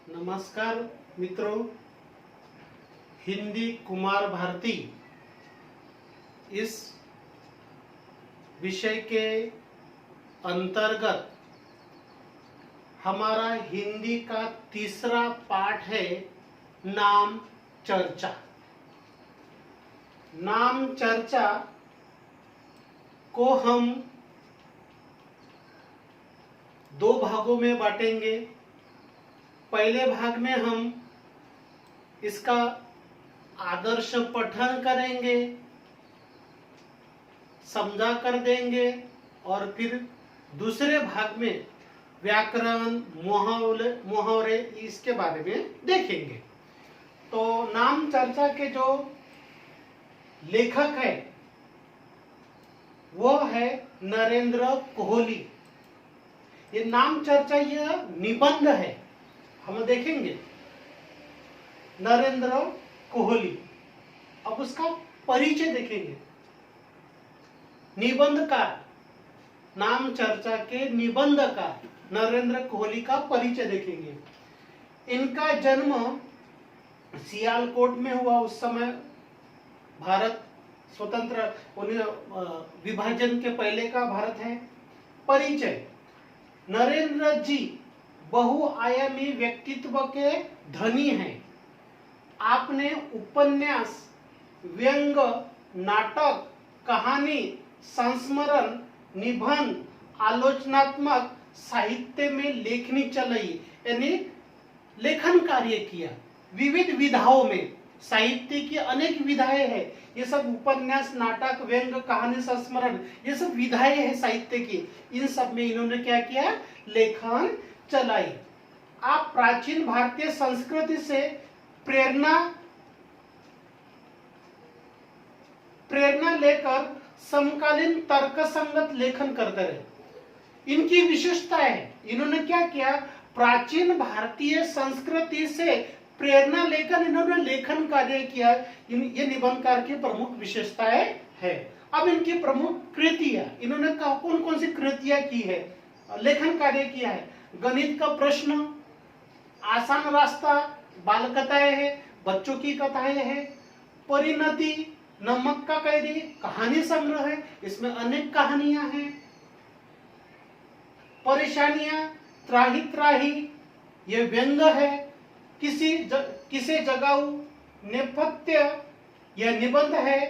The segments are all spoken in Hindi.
नमस्कार मित्रों, हिंदी कुमार भारती इस विषय के अंतर्गत हमारा हिंदी का तीसरा पाठ है नाम चर्चा। नाम चर्चा को हम दो भागों में बांटेंगे। पहले भाग में हम इसका आदर्श पठन करेंगे, समझा कर देंगे और फिर दूसरे भाग में व्याकरण मुहावरे इसके बारे में देखेंगे। तो नाम चर्चा के जो लेखक है वो है नरेंद्र कोहली। ये नाम चर्चा यह निबंध है, हम देखेंगे नरेंद्र कोहली। अब उसका परिचय देखेंगे। निबंधकार, नाम चर्चा के निबंधकार नरेंद्र कोहली का परिचय देखेंगे। इनका जन्म सियालकोट में हुआ। उस समय भारत स्वतंत्र विभाजन के पहले का भारत है। परिचय, नरेंद्र जी बहुआयामी व्यक्तित्व के धनी हैं। आपने उपन्यास, व्यंग, नाटक, कहानी, संस्मरण, निबंध, आलोचनात्मक साहित्य में लेखनी चलाई, यानी लेखन कार्य किया। विविध विधाओं में, साहित्य की अनेक विधाएं हैं। ये सब उपन्यास, नाटक, व्यंग, कहानी, संस्मरण, ये सब विधाएं हैं साहित्य की। इन सब में इन्होंने क्या किया? लेखन चलाई। आप प्राचीन भारतीय संस्कृति से प्रेरणा लेकर समकालीन तर्कसंगत लेखन करते रहे। इनकी विशेषता है, इन्होंने क्या किया? प्राचीन भारतीय संस्कृति से प्रेरणा लेकर इन्होंने लेखन कार्य किया। ये निबंधकार की प्रमुख विशेषताएं है। अब इनकी प्रमुख कृतियां, इन्होंने कौन कौन सी कृतियां की है, लेखन कार्य किया है? गणित का प्रश्न, आसान रास्ता, बाल कथाएं है, बच्चों की कथाएं है, परिणति, नमक का कैदी, कहानी संग्रह है, इसमें अनेक कहानियां हैं। परेशानियां, त्राही त्राही, ये व्यंग है। किसे जगाऊ, नेपथ्य, यह निबंध है।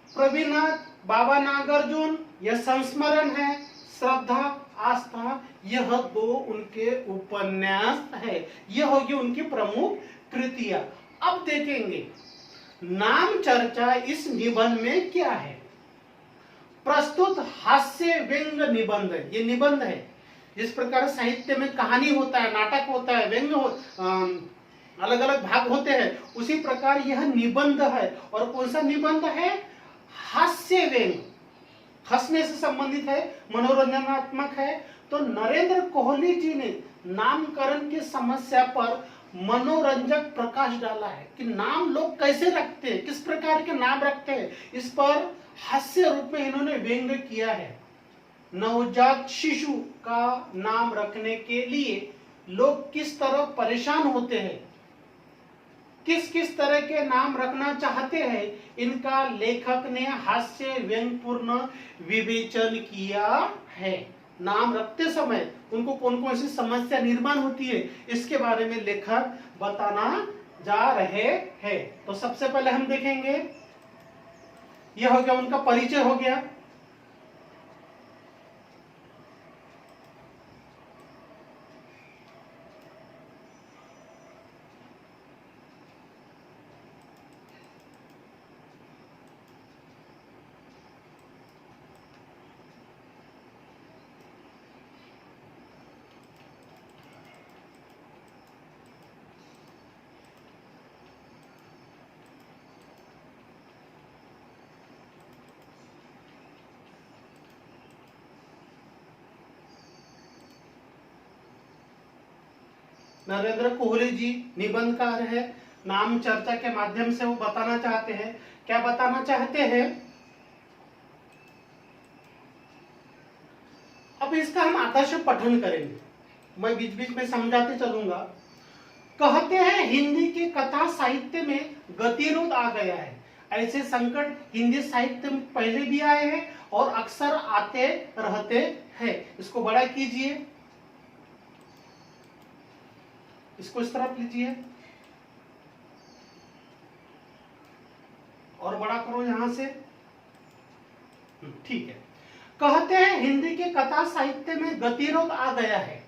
प्रवीणाथ, बाबा नागार्जुन, यह संस्मरण है। श्रद्धा, आस्था, यह दो उनके उपन्यास है। यह होगी उनकी प्रमुख कृतियां। अब देखेंगे नाम चर्चा इस निबंध में क्या है। प्रस्तुत हास्य व्यंग निबंध है। ये निबंध है। जिस प्रकार साहित्य में कहानी होता है, नाटक होता है, व्यंग अलग अलग भाग होते हैं, उसी प्रकार यह निबंध है। और कौन सा निबंध है? हास्य व्यंग, हंसने से संबंधित है, मनोरंजनात्मक है। तो नरेंद्र कोहली जी ने नामकरण की समस्या पर मनोरंजक प्रकाश डाला है कि नाम लोग कैसे रखते हैं, किस प्रकार के नाम रखते हैं। इस पर हास्य रूप में इन्होंने व्यंग किया है। नवजात शिशु का नाम रखने के लिए लोग किस तरह परेशान होते हैं, किस किस तरह के नाम रखना चाहते हैं, इनका लेखक ने हास्य व्यंगपूर्ण विवेचन किया है। नाम रखते समय उनको कौन कौन सी समस्या निर्माण होती है, इसके बारे में लेखक बताना जा रहे हैं। तो सबसे पहले हम देखेंगे, यह हो गया उनका परिचय हो गया। नरेंद्र कोहली जी निबंधकार है। नाम चर्चा के माध्यम से वो बताना चाहते हैं, क्या बताना चाहते हैं? अब इसका हम आदर्श पठन करेंगे, मैं बीच बीच में समझाते चलूंगा। कहते हैं हिंदी के कथा साहित्य में गतिरोध आ गया है। ऐसे संकट हिंदी साहित्य में पहले भी आए हैं और अक्सर आते रहते हैं। इसको बड़ा कीजिए, इसको इस तरफ लीजिए और बड़ा करो यहां से, ठीक है। कहते हैं हिंदी के कथा साहित्य में गतिरोध आ गया है।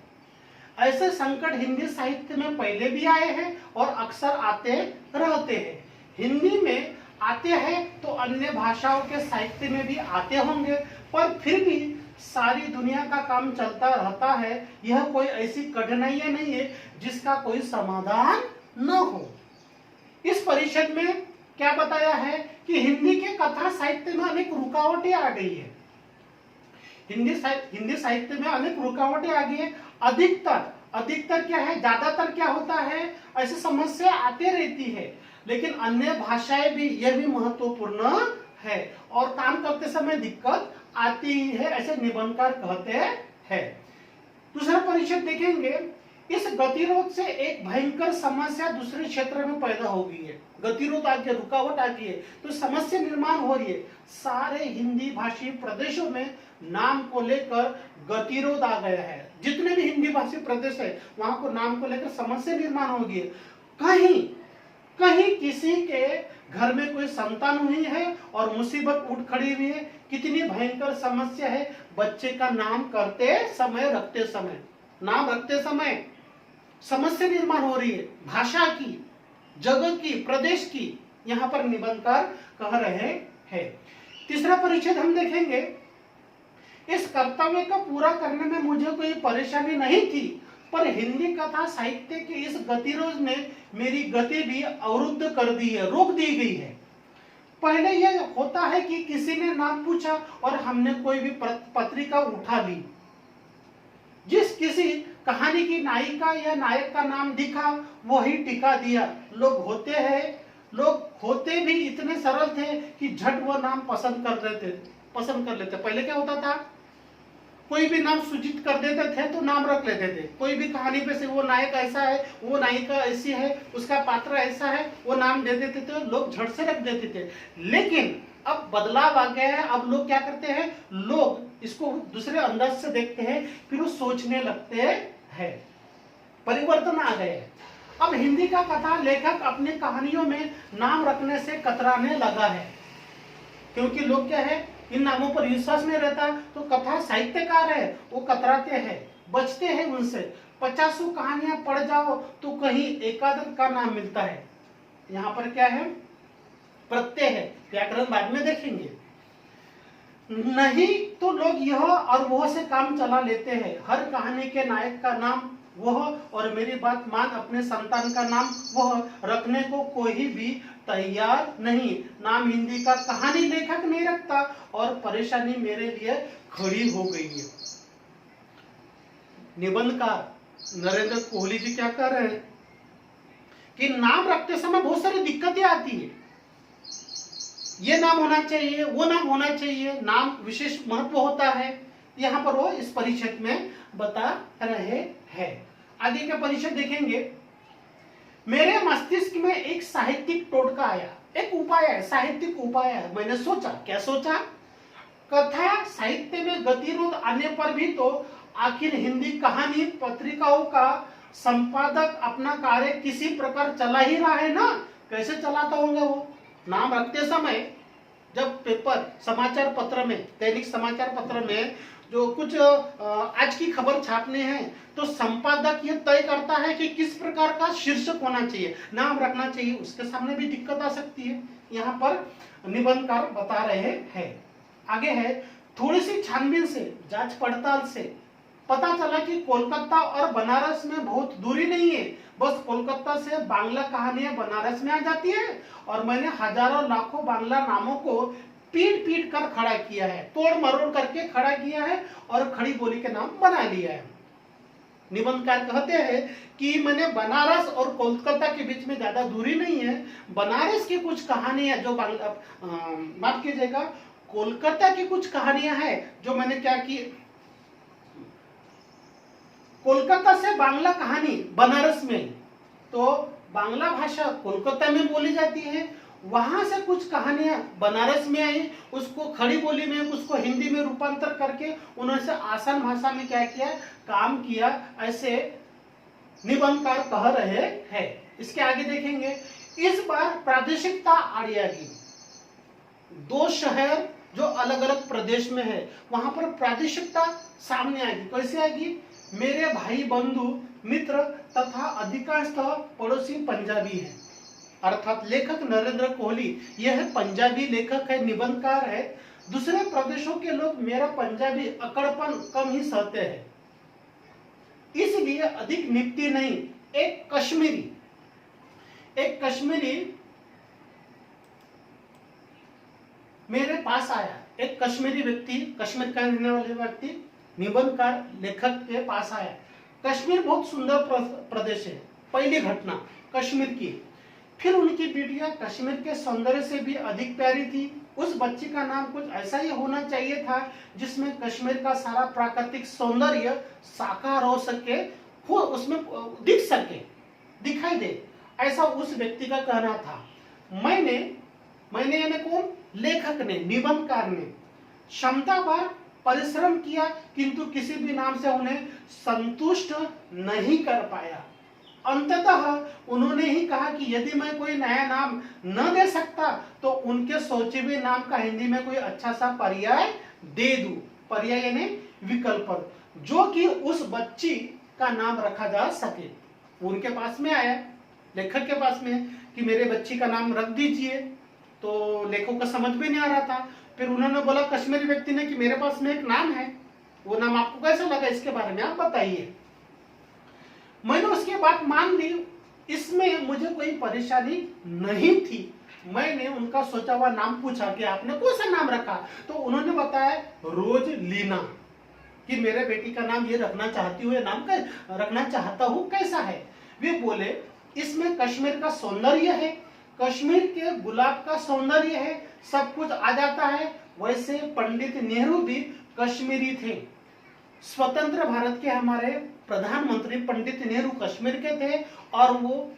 ऐसे संकट हिंदी साहित्य में पहले भी आए हैं और अक्सर आते रहते हैं। हिंदी में आते हैं तो अन्य भाषाओं के साहित्य में भी आते होंगे, पर फिर भी सारी दुनिया का काम चलता रहता है। यह कोई ऐसी कठिनाइयां नहीं है जिसका कोई समाधान न हो। इस परिषद में क्या बताया है कि हिंदी के कथा साहित्य में अनेक रुकावटें आ गई है। हिंदी साहित्य में अनेक रुकावटें आ गई है। अधिकतर क्या है, ज्यादातर क्या होता है, ऐसी समस्या आती रहती है। लेकिन अन्य भाषाएं भी, यह भी महत्वपूर्ण है और काम करते समय दिक्कत आती है, ऐसे निबंधकार कहते हैं। दूसरा परिषद देखेंगे, इस गतिरोध से एक भयंकर समस्या दूसरे क्षेत्र में पैदा हो गई है। गतिरोध आ गया, रुकावट आ गई है, तो समस्या निर्माण हो रही है। सारे हिंदी भाषी प्रदेशों में नाम को लेकर गतिरोध आ गया है। जितने भी हिंदी भाषी प्रदेश है वहां को नाम को लेकर समस्या निर्माण हो गई है। कहीं किसी के घर में कोई संतान हुई है और मुसीबत उठ खड़ी हुई है। कितनी भयंकर समस्या है, बच्चे का नाम करते समय, रखते समय समस्या निर्माण हो रही है, भाषा की, जगह की, प्रदेश की। यहाँ पर निबंधकार कह रहे हैं। तीसरा परिच्छेद हम देखेंगे, इस कर्तव्य को पूरा करने में मुझे कोई परेशानी नहीं थी, पर हिंदी कथा साहित्य के इस गतिरोध ने मेरी गति भी अवरुद्ध कर दी है, रोक दी गई है। पहले यह होता है कि किसी ने नाम पूछा और हमने कोई भी पत्रिका उठा ली, जिस किसी कहानी की नायिका या नायक का नाम दिखा वही टिका दिया। लोग होते भी इतने सरल थे कि झट वो नाम पसंद कर लेते। पहले क्या होता था, कोई भी नाम सूचित कर देते थे तो नाम रख लेते थे। कोई भी कहानी पे से वो नायक ऐसा है, वो नायिका ऐसी है, उसका पात्र ऐसा है, वो नाम दे देते थे, लोग झट से रख देते थे। लेकिन अब बदलाव आ गया है। अब लोग क्या करते हैं, लोग इसको दूसरे अंदाज से देखते हैं, फिर वो सोचने लगते हैं। परिवर्तन आ गए हैं। अब हिंदी का कथा लेखक अपनी कहानियों में नाम रखने से कतराने लगा है, क्योंकि लोग क्या है, इन नामों पर विश्वास नहीं रहता। तो कथा साहित्यकार है, वो कतराते हैं, बचते हैं उनसे। 50 कहानियां पढ़ जाओ तो कहीं एकाध का नाम मिलता है। यहाँ पर क्या है, प्रत्यय है, व्याकरण बाद में देखेंगे। नहीं तो लोग यह और वह से काम चला लेते हैं। हर कहानी के नायक का नाम वह, और मेरी बात मान, अपने संतान का नाम वह रखने को कोई भी तैयार नहीं। नाम हिंदी का कहानी लेखक नहीं रखता और परेशानी मेरे लिए खड़ी हो गई है। निबंधकार नरेंद्र कोहली जी क्या कर रहे हैं कि नाम रखते समय बहुत सारी दिक्कतें आती है। ये नाम होना चाहिए, वो नाम होना चाहिए, नाम विशेष महत्व होता है। यहाँ पर वो इस परिषद में बता रहे हैं। आगे का परिषद देखेंगे, मेरे मस्तिष्क में एक साहित्यिक टोटका आया, एक उपाय है, साहित्यिक उपाय है। मैंने सोचा, क्या सोचा, कथा साहित्य में गतिरोध आने पर भी तो आखिर हिंदी कहानी पत्रिकाओं का संपादक अपना कार्य किसी प्रकार चला ही रहा है ना। कैसे चलाता होंगे वो, नाम रखते समय जब पेपर समाचार पत्र में, दैनिक समाचार पत्र में जो कुछ आज की खबर छापने हैं तो संपादक ये तय करता है कि किस प्रकार का शीर्षक होना चाहिए, नाम रखना चाहिए। उसके सामने भी दिक्कत आ सकती है। यहाँ पर निबंधकार बता रहे हैं। आगे है, थोड़ी सी छानबीन से, जांच पड़ताल से पता चला कि कोलकाता और बनारस में बहुत दूरी नहीं है। बस कोलकाता से बांग्ला कहानियां बनारस में आ जाती है और मैंने हजारों लाखों बांग्ला नामों को पीट कर खड़ा किया है, तोड़ मरोड़ करके खड़ा किया है और खड़ी बोली के नाम बना लिया है। निबंधकार कहते हैं कि मैंने बनारस और कोलकाता के बीच में ज्यादा दूरी नहीं है। बनारस की कुछ कहानियां जो माफ कीजिएगा, कोलकाता की कुछ कहानियां हैं जो मैंने क्या की, कोलकाता से बांग्ला कहानी बनारस में, तो बांग्ला भाषा कोलकाता में बोली जाती है, वहां से कुछ कहानियां बनारस में आई, उसको खड़ी बोली में, उसको हिंदी में रूपांतर करके उन्होंने आसान भाषा में क्या किया, काम किया, ऐसे निबंधकार कह रहे हैं। इसके आगे देखेंगे, इस बार प्रादेशिकता आड़ियागी, दो शहर जो अलग अलग प्रदेश में है वहां पर प्रादेशिकता सामने आएगी। कैसे आएगी? मेरे भाई बंधु मित्र तथा अधिकांशतः पड़ोसी पंजाबी हैं, अर्थात लेखक नरेंद्र कोहली यह पंजाबी लेखक है, निबंधकार है। दूसरे प्रदेशों के लोग मेरा पंजाबी अकड़पन कम ही सहते हैं, इसलिए अधिक निपटी नहीं। एक कश्मीरी मेरे पास आया, एक कश्मीरी व्यक्ति, कश्मीर का रहने वाले व्यक्ति निबंधकार लेखक के पास आया। कश्मीर बहुत सुंदर प्रदेश है। पहली घटना कश्मीर की। फिर उनकी बिटिया कश्मीर के सौंदर्य से भी अधिक प्यारी थी। उस बच्ची का नाम कुछ ऐसा ही होना चाहिए था जिसमें कश्मीर का सारा प्राकृतिक सौंदर्य साकार हो सके, हो उसमें दिख सके, दिखाई दे, ऐसा उस व्यक्ति का कहना था। मैंने यानी कौन? लेखक ने, निबंधकार ने क्षमता पर परिश्रम किया, किंतु किसी भी नाम से उन्हें संतुष्ट नहीं कर पाया। अंततः उन्होंने ही कहा कि यदि मैं कोई नया नाम न दे सकता तो उनके सोचे हुए नाम का हिंदी में कोई अच्छा सा पर्याय दे दूं। पर्याय यानी विकल्प, जो कि उस बच्ची का नाम रखा जा सके। उनके पास में आया, लेखक के पास में, कि मेरे बच्ची का नाम रख दीजिए। तो लेखक को समझ में नहीं आ रहा था। फिर उन्होंने बोला, कश्मीरी व्यक्ति ने, कि मेरे पास में एक नाम है, वो नाम आपको कैसा लगा, इसके बारे में आप बताइए। मैंने उसकी बात मान ली, इसमें मुझे कोई परेशानी नहीं थी। मैंने उनका सोचा हुआ नाम पूछा कि आपने कौन सा नाम रखा, तो उन्होंने बताया रोज लीना, कि मेरे बेटी का नाम ये रखना चाहती हूँ, ये नाम का रखना चाहता हूँ, कैसा है। वे बोले, इसमें कश्मीर का सौंदर्य है, कश्मीर के गुलाब का सौंदर्य है, सब कुछ आ जाता है। वैसे पंडित नेहरू भी कश्मीरी थे। स्वतंत्र भारत के हमारे प्रधानमंत्री पंडित नेहरू कश्मीर के थे, और वो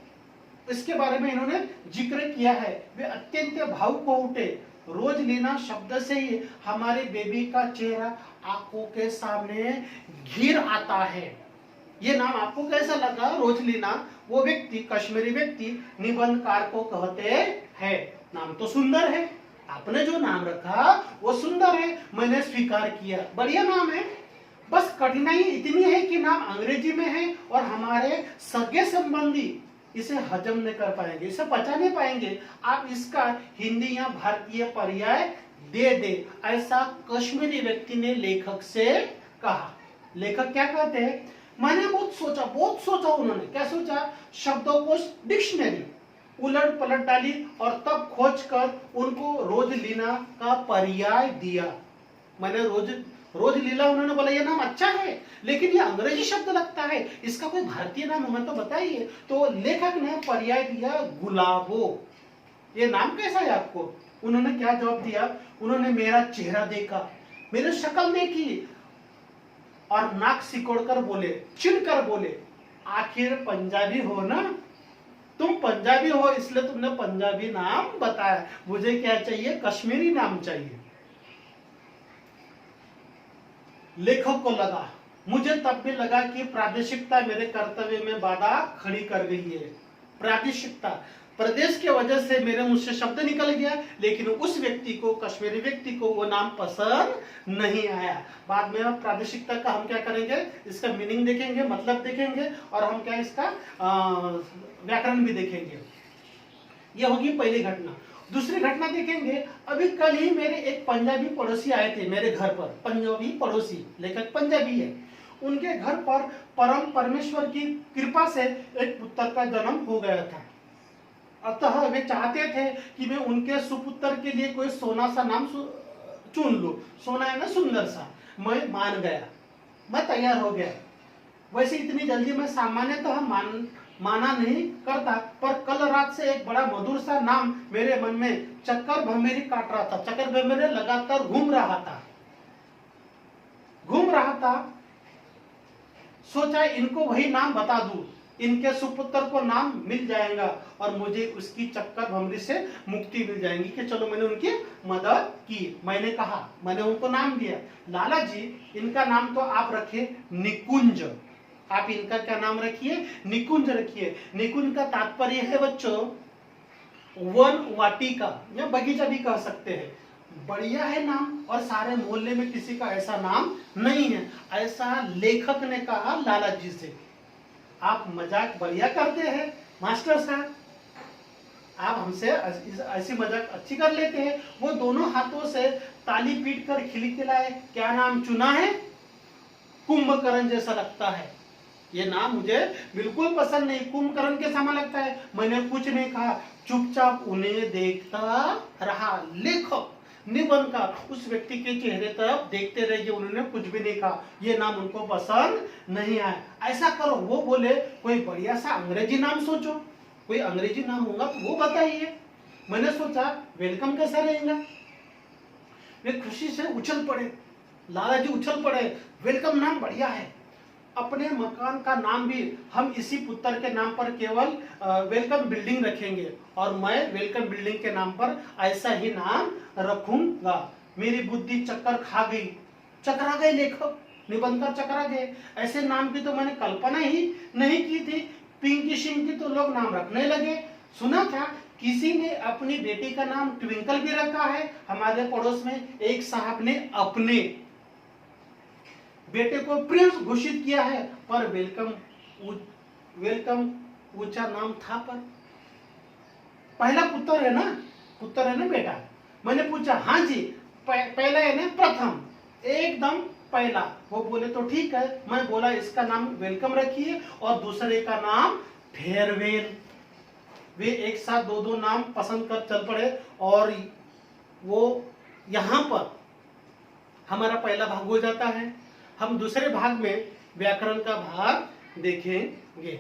इसके बारे में इन्होंने जिक्र किया है। वे अत्यंत भावुक हो उठे। रोज लीना शब्द से ही हमारे बेबी का चेहरा आंखों के सामने घिर आता है। ये नाम आपको कैसा लगा, रोज लीना? वो व्यक्ति, कश्मीरी व्यक्ति, निबंधकार को कहते हैं। नाम तो सुंदर है, आपने जो नाम रखा वो सुंदर है, मैंने स्वीकार किया, बढ़िया नाम है। बस कठिनाई इतनी है कि नाम अंग्रेजी में है और हमारे सगे संबंधी इसे हजम नहीं कर पाएंगे, इसे पचा नहीं पाएंगे। आप इसका हिंदी या भारतीय पर्याय दे दे, ऐसा कश्मीरी व्यक्ति ने लेखक से कहा। लेखक क्या कहते हैं? मैंने बहुत सोचा। उन्होंने क्या सोचा? शब्दकोश, डिक्शनरी उलट पलट डाली और तब खोज कर उनको रोज लीना का पर्याय दिया। मैंने रोज लीला, उन्होंने बोला ये नाम अच्छा है, लेकिन ये अंग्रेजी शब्द लगता है, इसका कोई भारतीय नाम हमें तो बताइए। तो लेखक ने पर्याय दिया गुलाबो। ये नाम कैसा है आपको? उन्होंने क्या जवाब दिया? उन्होंने मेरा चेहरा देखा, मेरी शक्ल देखी और नाक सिकोड़कर बोले, चिढ़कर बोले, आखिर पंजाबी हो ना तुम, पंजाबी हो इसलिए तुमने पंजाबी नाम बताया, मुझे क्या चाहिए? कश्मीरी नाम चाहिए। लेखक को लगा, मुझे तब भी लगा कि प्रादेशिकता मेरे कर्तव्य में बाधा खड़ी कर गई है। प्रादेशिकता, प्रदेश के वजह से मेरे मुंह से शब्द निकल गया, लेकिन उस व्यक्ति को, कश्मीरी व्यक्ति को वो नाम पसंद नहीं आया। बाद में प्रादेशिकता का हम क्या करेंगे, इसका मीनिंग देखेंगे, मतलब देखेंगे, और हम क्या इसका व्याकरण भी देखेंगे। ये होगी पहली घटना। दूसरी घटना देखेंगे, अभी कल ही मेरे एक पंजाबी पड़ोसी आए थे मेरे घर पर। पंजाबी पड़ोसी, लेखक पंजाबी है। उनके घर पर परम परमेश्वर की कृपा से एक पुत्र का जन्म हो गया था। अतः वे चाहते थे कि मैं उनके सुपुत्र के लिए कोई सोना सा नाम चुन लूं। सोना है ना, सुंदर सा। मैं मान गया, मैं तैयार हो गया। वैसे इतनी जल्दी मैं सामान्यतः माना नहीं करता, पर कल रात से एक बड़ा मधुर सा नाम मेरे मन में चक्कर भमेरी काट रहा था। चक्कर भमेरी लगातार घूम रहा था। सोचा इनको वही नाम बता दूं, इनके सुपुत्र को नाम मिल जाएगा और मुझे उसकी चक्कर भमरी से मुक्ति मिल जाएगी कि चलो मैंने उनकी मदद की। मैंने कहा, मैंने उनको नाम दिया। लाला जी, इनका नाम तो आप रखिए निकुंज। आप इनका क्या नाम रखिए? निकुंज रखिए। निकुंज का तात्पर्य है बच्चों वन वाटिका या बगीचा भी कह सकते हैं। बढ़िया है नाम, और सारे मोहल्ले में किसी का ऐसा नाम नहीं है। ऐसा लेखक ने कहा लाला जी से। आप मजाक बढ़िया करते हैं मास्टर साहब, आप हमसे ऐसी मजाक अच्छी कर लेते हैं। वो दोनों हाथों से ताली पीट कर खिलखिलाए। क्या नाम चुना है? कुंभकर्ण जैसा लगता है। ये नाम मुझे बिल्कुल पसंद नहीं, कुंभकर्ण के समान लगता है। मैंने कुछ नहीं कहा, चुपचाप उन्हें देखता रहा। लेखक निबंधकार उस व्यक्ति के चेहरे तरफ देखते रहे, उन्होंने कुछ भी नहीं कहा। ये नाम उनको पसंद नहीं आया। ऐसा करो, वो बोले कोई बढ़िया सा अंग्रेजी नाम सोचो, कोई अंग्रेजी नाम होगा तो वो बताइए। मैंने सोचा वेलकम कैसा रहेगा। वे खुशी से उछल पड़े, लाला जी उछल पड़े। वेलकम नाम बढ़िया है। अपने मकान का नाम भी हम इसी पुत्र के नाम पर केवल वेलकम बिल्डिंग रखेंगे, और मैं वेलकम बिल्डिंग के नाम पर ऐसा ही नाम रखूंगा। मेरी बुद्धि चक्कर खा गई, चकरा गए लेखक, निबंधकार चकरा गए। ऐसे नाम की तो मैंने कल्पना ही नहीं की थी। पिंकी शिंकी तो लोग नाम रखने लगे। सुना था किसी ने अपनी बेटी का नाम ट्विंकल भी रखा है। हमारे पड़ोस में एक साहब ने अपने बेटे को प्रिंस घोषित किया है, पर वेलकम ऊंचा नाम था। पर पहला पुत्र है ना बेटा? मैंने पूछा, हाँ जी पहला है ना, प्रथम, एकदम पहला। वो बोले तो ठीक है। मैं बोला इसका नाम वेलकम रखिए और दूसरे का नाम फेयरवेल। वे एक साथ दो नाम पसंद कर चल पड़े, और वो यहाँ पर हमारा पहला भाग हो जाता है। हम दूसरे भाग में व्याकरण का भाग देखेंगे।